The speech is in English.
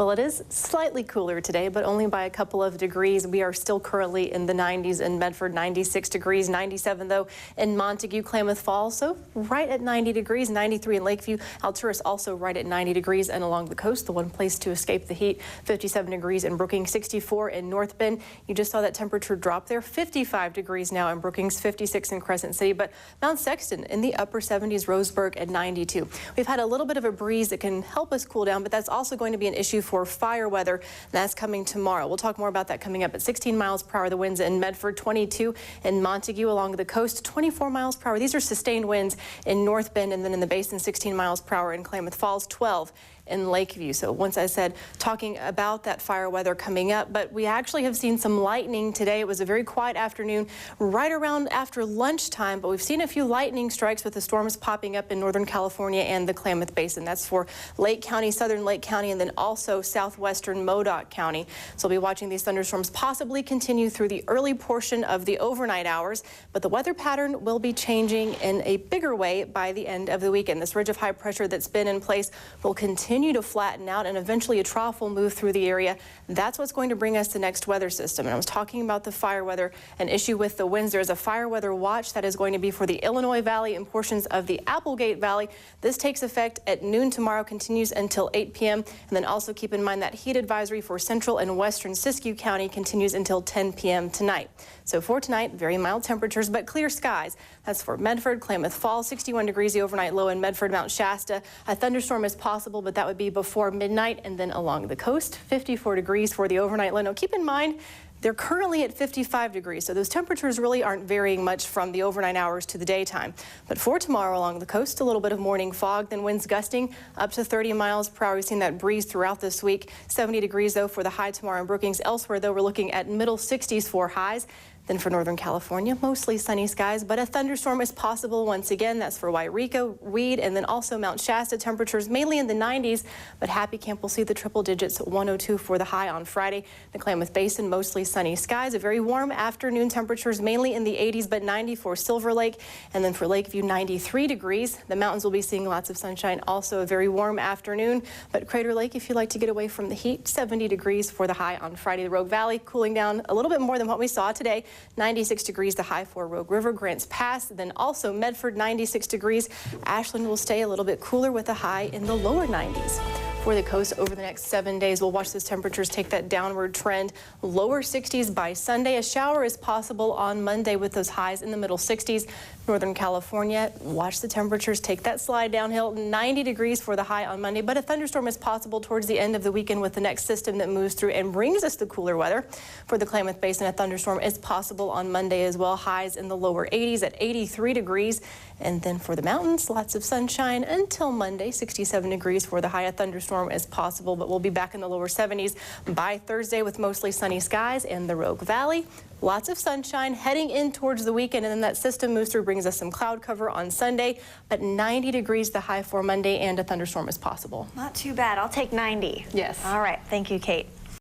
Well, it is slightly cooler today, but only by a couple of degrees. We are still currently in the 90s in Medford, 96 degrees, 97 though in Montague, Klamath Falls. So right at 90 degrees, 93 in Lakeview. Alturas also right at 90 degrees, and along the coast, the one place to escape the heat, 57 degrees in Brookings, 64 in North Bend. You just saw that temperature drop there, 55 degrees now in Brookings, 56 in Crescent City, but Mount Sexton in the upper 70s, Roseburg at 92. We've had a little bit of a breeze that can help us cool down, but that's also going to be an issue for fire weather, and that's coming tomorrow. We'll talk more about that coming up at 16 miles per hour. The winds in Medford, 22 in Montague along the coast, 24 miles per hour. These are sustained winds in North Bend, and then in the basin, 16 miles per hour in Klamath Falls, 12 in Lakeview. So once I said talking about that fire weather coming up, but we actually have seen some lightning today. It was a very quiet afternoon right around after lunchtime, but we've seen a few lightning strikes with the storms popping up in Northern California and the Klamath Basin. That's for Lake County, Southern Lake County, and then also southwestern Modoc County. So we'll be watching these thunderstorms possibly continue through the early portion of the overnight hours, but the weather pattern will be changing in a bigger way by the end of the weekend. This ridge of high pressure that's been in place will continue to flatten out, and eventually a trough will move through the area. That's what's going to bring us the next weather system. And I was talking about the fire weather, an issue with the winds. There's a fire weather watch that is going to be for the Illinois Valley and portions of the Applegate Valley. This takes effect at noon tomorrow, continues until 8 p.m. And then also keep in mind that heat advisory for central and western Siskiyou County continues until 10 p.m. tonight. So for tonight, very mild temperatures, but clear skies. That's for Medford, Klamath Falls, 61 degrees the overnight low in Medford, Mount Shasta. A thunderstorm is possible, but that would be before midnight, and then along the coast, 54 degrees for the overnight low. Now keep in mind, they're currently at 55 degrees, so those temperatures really aren't varying much from the overnight hours to the daytime. But for tomorrow along the coast, a little bit of morning fog, then winds gusting up to 30 miles per hour. We've seen that breeze throughout this week. 70 degrees, though, for the high tomorrow in Brookings. Elsewhere, though, we're looking at middle 60s for highs. Then for Northern California, mostly sunny skies, but a thunderstorm is possible once again. That's for Wairika, Weed, and then also Mount Shasta. Temperatures mainly in the 90s, but Happy Camp will see the triple digits, 102 for the high on Friday. The Klamath Basin, mostly sunny skies. A very warm afternoon, temperatures mainly in the 80s, but 90 for Silver Lake. And then for Lakeview, 93 degrees. The mountains will be seeing lots of sunshine. Also a very warm afternoon, but Crater Lake, if you like to get away from the heat, 70 degrees for the high on Friday. The Rogue Valley cooling down a little bit more than what we saw today. 96 degrees the high for Rogue River, Grants Pass, then also Medford, 96 degrees. Ashland will stay a little bit cooler with a high in the lower 90s. For the coast over the next 7 days, we'll watch those temperatures take that downward trend. Lower 60s by Sunday. A shower is possible on Monday with those highs in the middle 60s. Northern California, watch the temperatures take that slide downhill. 90 degrees for the high on Monday, but a thunderstorm is possible towards the end of the weekend with the next system that moves through and brings us the cooler weather. For the Klamath Basin, a thunderstorm is possible on Monday as well. Highs in the lower 80s at 83 degrees. And then for the mountains, lots of sunshine until Monday, 67 degrees for the high. A thunderstorm is possible, but we'll be back in the lower 70s by Thursday with mostly sunny skies in the Rogue Valley. Lots of sunshine heading in towards the weekend, and then that system moves through, brings us some cloud cover on Sunday, but 90 degrees the high for Monday, and a thunderstorm is possible. Not too bad. I'll take 90. Yes. All right. Thank you, Kate.